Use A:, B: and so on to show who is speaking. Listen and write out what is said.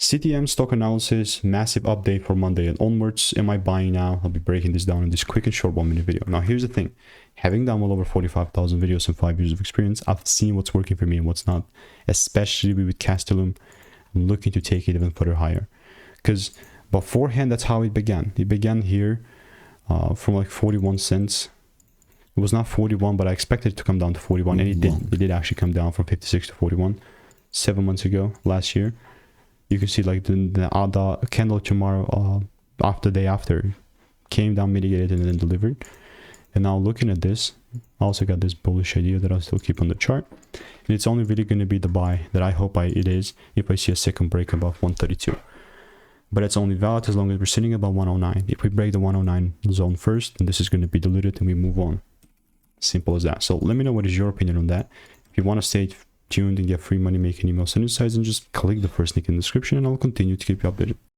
A: CTM stock analysis, massive update for Monday and onwards. Am I buying now? I'll be breaking this down in this quick and short 1-minute video. Now, here's the thing. Having done well over 45,000 videos and 5 years of experience, I've seen what's working for me and what's not, especially with Castellum. I'm looking to take it even further higher. Because beforehand, that's how it began. It began here from like 41 cents. It was not 41, but I expected it to come down to 41, and it did. It did actually come down from 56 to 41 7 months ago, last year. You can see like the candle tomorrow, after day after, came down, mitigated, and then delivered. And now looking at this, I also got this bullish idea that I'll still keep on the chart. And it's only really going to be the buy that I hope it is if I see a second break above 132. But it's only valid as long as we're sitting above 109. If we break the 109 zone first, then this is going to be diluted and we move on. Simple as that. So let me know what is your opinion on that. If you want to stay tuned and get free money making emails and insights, and just click the first link in the description and I'll continue to keep you updated.